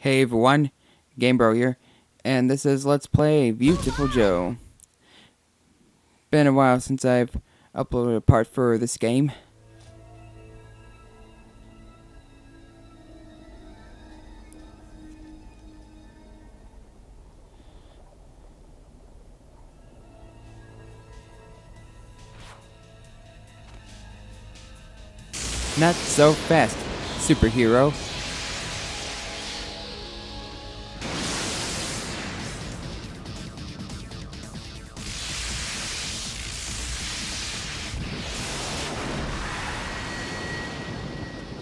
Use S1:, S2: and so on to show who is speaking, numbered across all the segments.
S1: Hey everyone, GameBro here, and this is Let's Play Viewtiful Joe. Been a while since I've uploaded a part for this game. Not so fast, superhero.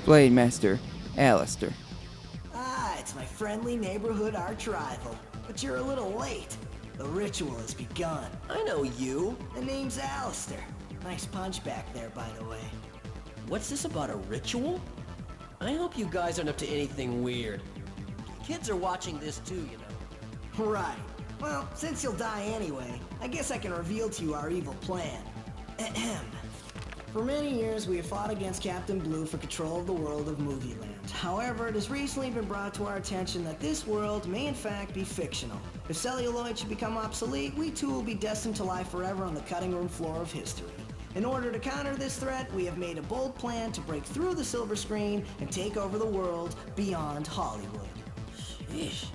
S1: Blade Master, Alastor.
S2: It's my friendly neighborhood arch rival. But you're a little late. The ritual has begun.
S3: I know you.
S2: The name's Alastor. Nice punch back there, by the way.
S3: What's this about a ritual? I hope you guys aren't up to anything weird. Kids are watching this too, you know.
S2: Right. Well, since you'll die anyway, I guess I can reveal to you our evil plan. Ahem. For many years, we have fought against Captain Blue for control of the world of Movieland. However, it has recently been brought to our attention that this world may in fact be fictional. If celluloid should become obsolete, we too will be destined to lie forever on the cutting room floor of history. In order to counter this threat, we have made a bold plan to break through the silver screen and take over the world beyond Hollywood.
S3: Sheesh.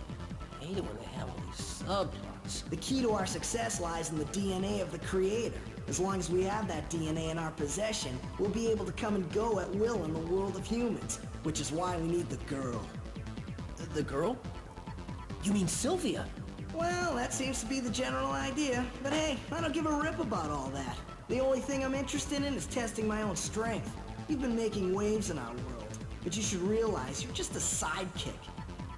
S3: I hate it when they have all these subplots.
S2: The key to our success lies in the DNA of the creator. As long as we have that DNA in our possession, we'll be able to come and go at will in the world of humans, which is why we need the girl.
S3: The girl? You mean Sylvia?
S2: Well, that seems to be the general idea, but hey, I don't give a rip about all that. The only thing I'm interested in is testing my own strength. You've been making waves in our world, but you should realize you're just a sidekick.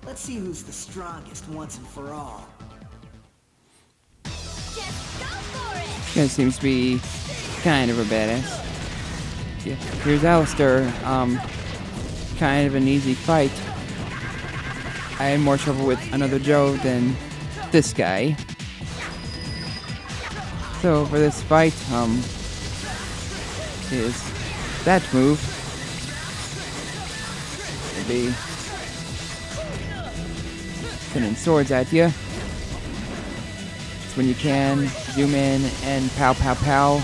S2: Let's see who's the strongest once and for all.
S4: Just go for it!
S1: Guy seems to be kind of a badass. Yeah, here's Alastor. Kind of an easy fight. I had more trouble with another Joe than this guy. So for this fight, is that move. It'll be sending swords at you. It's when you can zoom in and pow pow pow.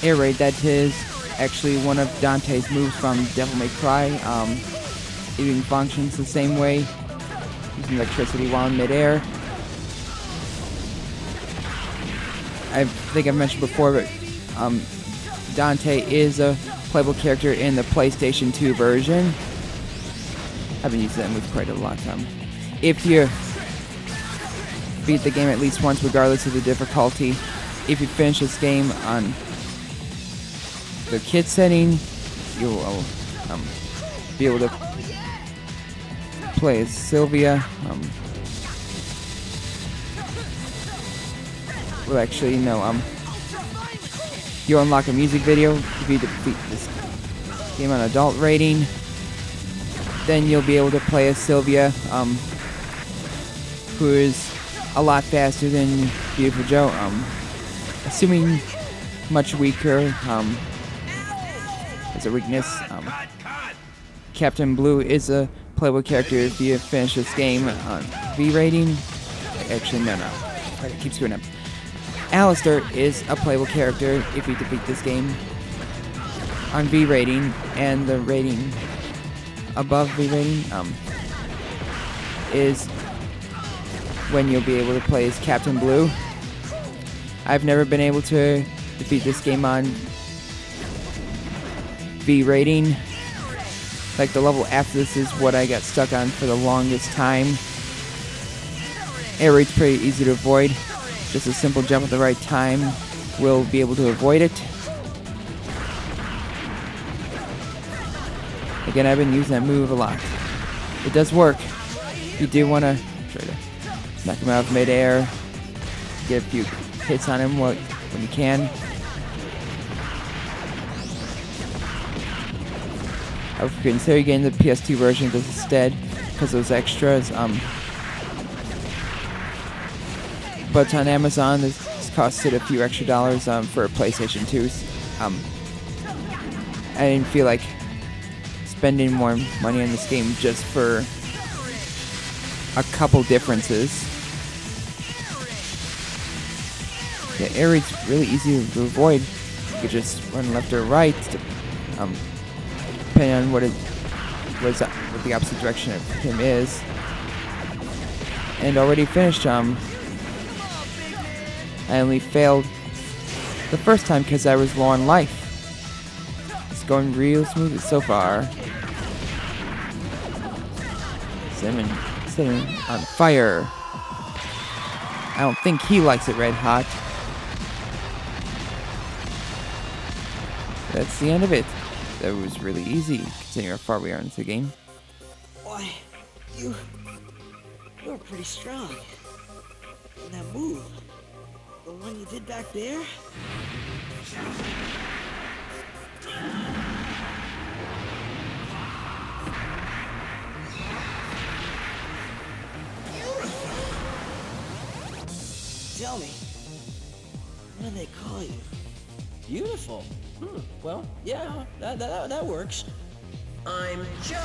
S1: Air raid, that is actually one of Dante's moves from Devil May Cry. It even functions the same way, using electricity while in midair. I think I've mentioned before, but Dante is a playable character in the PlayStation 2 version. I've been using that move quite a lot. If you beat the game at least once, regardless of the difficulty, if you finish this game on the kit setting, you'll be able to play as Sylvia. Well, actually, no. You'll unlock a music video if you defeat this game on adult rating. Then you'll be able to play as Sylvia, who is a lot faster than Viewtiful Joe. Assuming much weaker. As a weakness, Captain Blue is a playable character if you finish this game on V rating. Actually, no. It keeps going up. Alastor is a playable character if you defeat this game on V rating, and the rating above V rating is when you'll be able to play as Captain Blue. I've never been able to defeat this game on V rating. Like, the level after this is what I got stuck on for the longest time. Air raid's pretty easy to avoid. Just a simple jump at the right time will be able to avoid it. Again, I've been using that move a lot. It does work. You do want to try to knock him out of midair, get a few hits on him when you can. I would consider getting the PS2 version of this instead, because those extras. But on Amazon, this costed a few extra dollars for a PlayStation 2. I didn't feel like spending more money on this game just for a couple differences. Yeah, air raid's really easy to avoid. You could just run left or right, depending on what the opposite direction of him is. And already finished. I only failed the first time because I was low on life. It's going real smooth so far. Setting on fire. I don't think he likes it red hot. That's the end of it. That was really easy, considering how far we are into the game.
S2: Why, you're pretty strong. And that move, the one you did back there? Tell me, what do they call you?
S3: Beautiful. Well, yeah, that works. I'm Joe.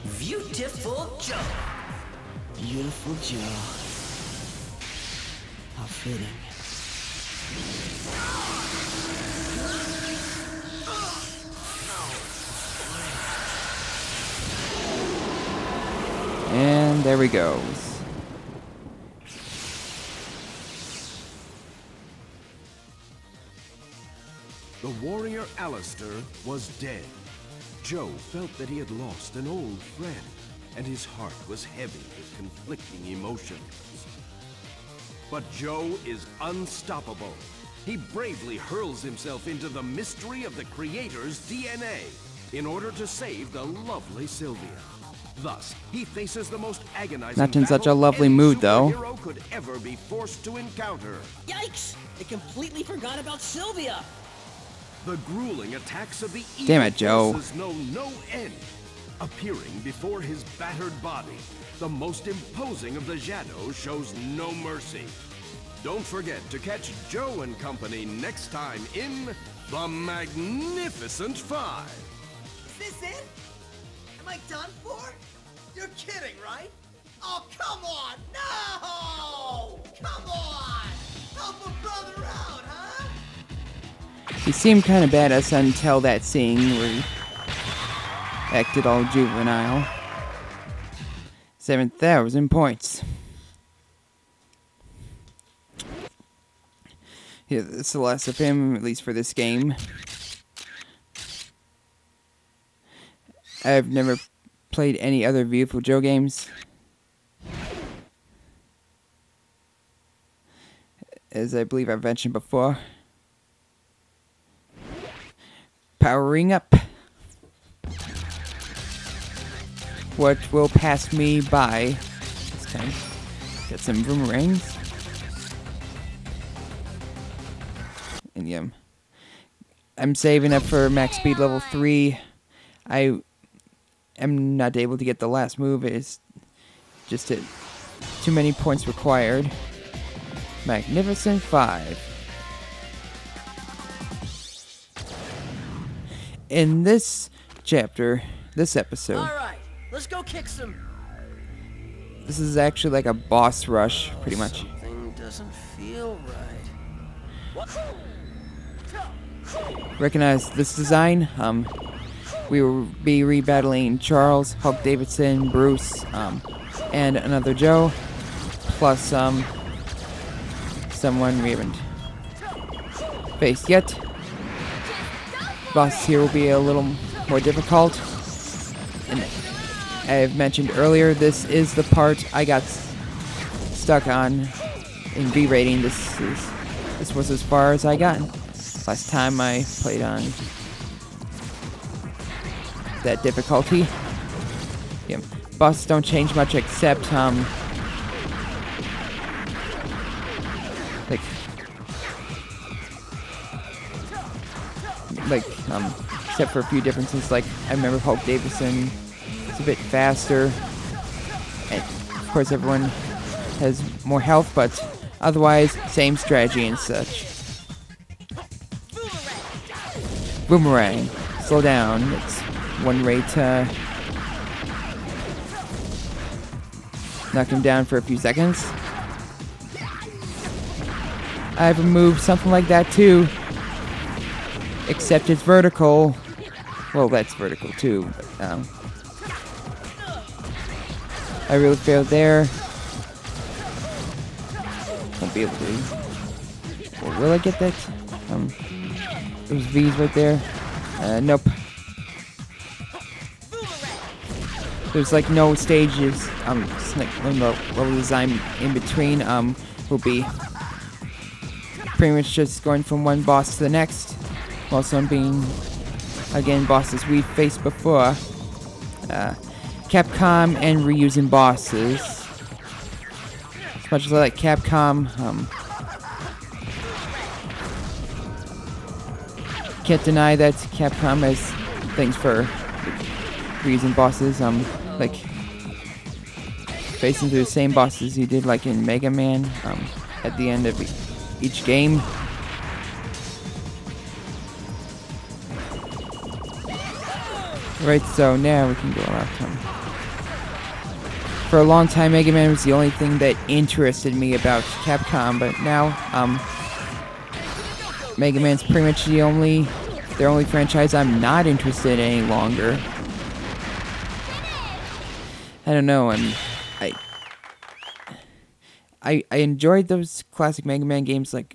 S3: Viewtiful Joe.
S2: Beautiful Joe. How fitting.
S1: And there we go.
S5: The warrior Alastor was dead. Joe felt that he had lost an old friend, and his heart was heavy with conflicting emotions. But Joe is unstoppable. He bravely hurls himself into the mystery of the Creator's DNA in order to save the lovely Sylvia. Thus, he faces the most agonizing
S1: Not in such a
S5: battle
S1: lovely
S5: any
S1: mood, though.
S5: superhero could ever be forced to encounter.
S3: Yikes! I completely forgot about Sylvia.
S5: The grueling attacks of the evil
S1: Damn it, Joe.
S5: forces know no end. Appearing before his battered body, the most imposing of the Shadows shows no mercy. Don't forget to catch Joe and company next time in The Magnificent Five.
S6: Is this it? Am I done for? You're kidding, right? Oh, come on! No! Come on! Help a brother out, huh?
S1: He seemed kind of badass until that scene where he acted all juvenile. 7,000 points. Yeah, that's the last of him, at least for this game. I've never played any other Viewtiful Joe games. As I believe I've mentioned before. Powering up. What will pass me by this time? Got some boomerangs. And yeah, I'm saving up for max speed level 3. I am not able to get the last move. It's just too many points required. Magnificent 5. In this chapter, this episode,
S3: All right, let's go kick some.
S1: this is actually like a boss rush, pretty much.
S3: Something doesn't feel right. What?
S1: Recognize this design. We will be rebattling Charles, Hulk Davidson, Bruce, and another Joe, plus someone we haven't faced yet. Boss here will be a little more difficult. And I've mentioned earlier, this is the part I got stuck on in V rating. This was as far as I got last time I played on that difficulty. Yeah, bosses don't change much except except for a few differences. Like, I remember Hulk Davidson is a bit faster, and of course everyone has more health, but otherwise same strategy and such. Boomerang. Slow down. It's one rate to knock him down for a few seconds. I have a move something like that too, except it's vertical. Well, that's vertical too, but I really failed there. Won't be able to. Well, will I get that? Those V's right there. Nope. There's like no stages. It's like no level design in between. Will be pretty much just going from one boss to the next. Also, I'm being again bosses we've faced before. Capcom and reusing bosses. As much as I like Capcom, can't deny that Capcom has things for reusing bosses. Like facing through the same bosses you did like in Mega Man at the end of each game. Right, so now we can go out. For a long time, Mega Man was the only thing that interested me about Capcom, but now Mega Man's pretty much their only franchise I'm not interested in any longer. I don't know. I enjoyed those classic Mega Man games like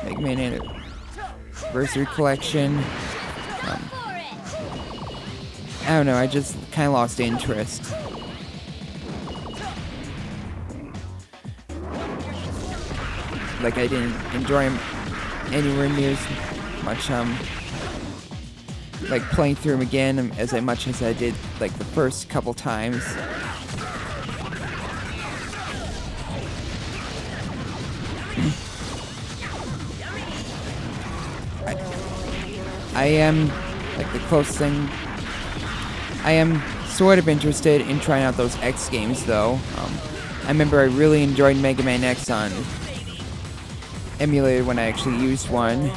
S1: Mega Man Anniversary Collection. I don't know. I just kind of lost interest. Like I didn't enjoy them anywhere near as much. Like playing through them again as much as I did like the first couple times. I am like the closest thing. I am sort of interested in trying out those X games though. I remember I really enjoyed Mega Man X on emulator when I actually used one.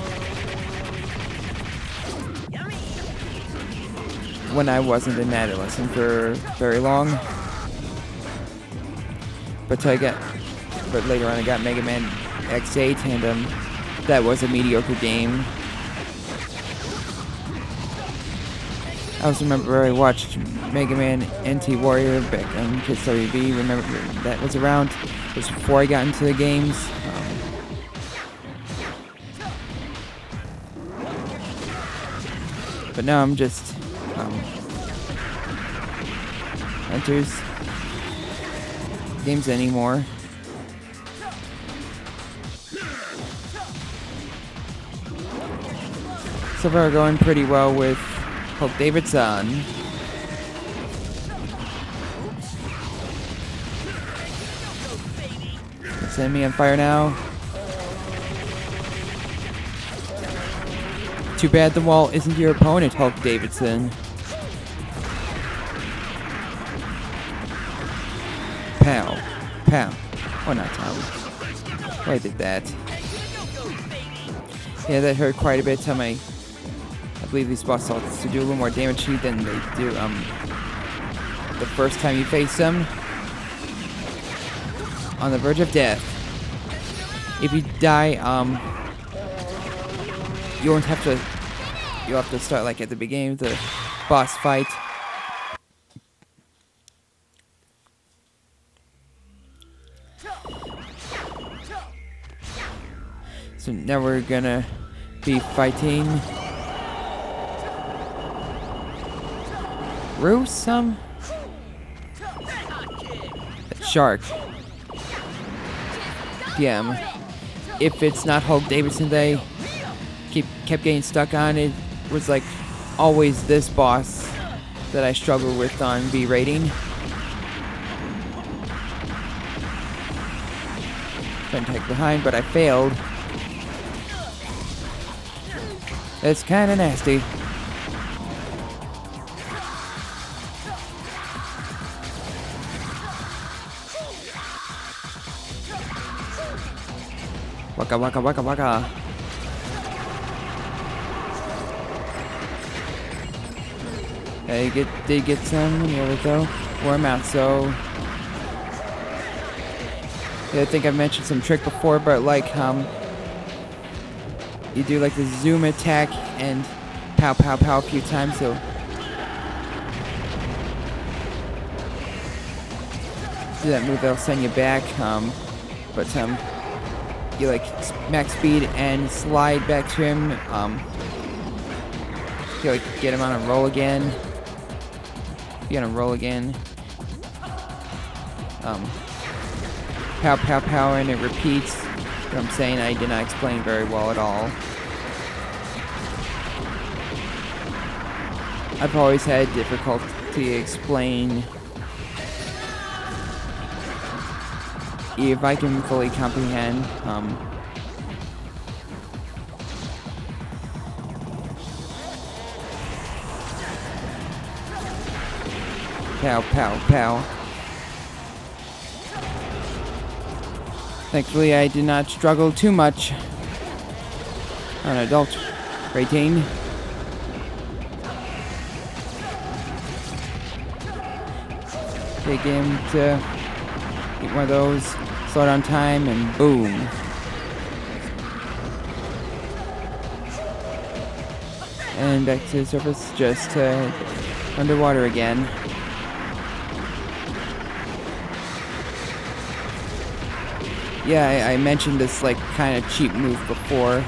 S1: When I wasn't an adolescent for very long. But later on I got Mega Man X8 and that was a mediocre game. I also remember I watched Mega Man NT Warrior back on Kids WB. Remember that was around. It was before I got into the games. But now I'm just enters games anymore. So far going pretty well with Hulk Davidson. Send me on fire now. Too bad the wall isn't your opponent, Hulk Davidson. Pow. Pow. Oh, not Tom. Why did that? Yeah, that hurt quite a bit. I believe these boss ults to do a little more damage to you than they do the first time you face them. On the verge of death. If you die, you'll have to start like at the beginning of the boss fight. So now we're gonna be fighting Rusum? Shark. PM. If it's not Hulk Davidson they kept getting stuck on, it was like always this boss that I struggled with on B rating. Trying to take behind, but I failed. It's kinda nasty. Waka waka waka waka. I did get some. There we go. Wore him out. So yeah, I think I've mentioned some trick before, but like you do like the zoom attack and pow pow pow a few times. So do that move, that'll send you back. But you like max speed and slide back to him. You like get him on a roll again. Get on a roll again. Pow pow pow, and it repeats. What I'm saying, I did not explain very well at all. I've always had difficulty explain if I can fully comprehend. Pow, pow, pow. Thankfully, I did not struggle too much on adult rating. Take him to get one of those, slow down time, and boom. And back to the surface, just underwater again. Yeah, I mentioned this like kind of cheap move before,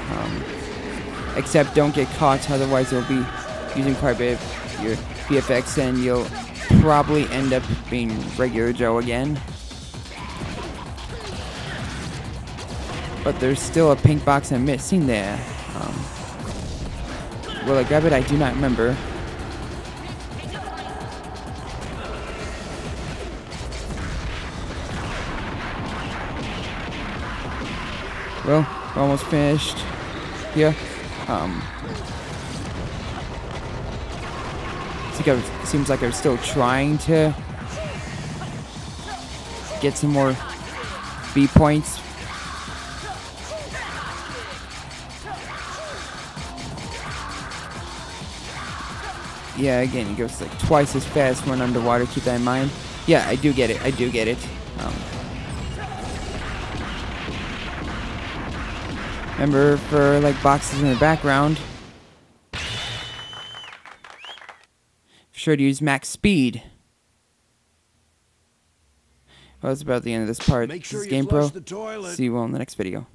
S1: except don't get caught, otherwise you'll be using quite a bit of your VFX and you'll probably end up being regular Joe again. But there's still a pink box I'm missing there. Will I grab it? I do not remember. Well, we're almost finished here. Seems like I'm still trying to get some more B points. Yeah, again, it goes like twice as fast when underwater. Keep that in mind. Yeah, I do get it. I do get it. Remember, for like boxes in the background, be sure to use max speed. Well, that's about the end of this part.
S5: Make sure
S1: This is
S5: you flush
S1: GamePro.
S5: the toilet.
S1: See you all in the next video.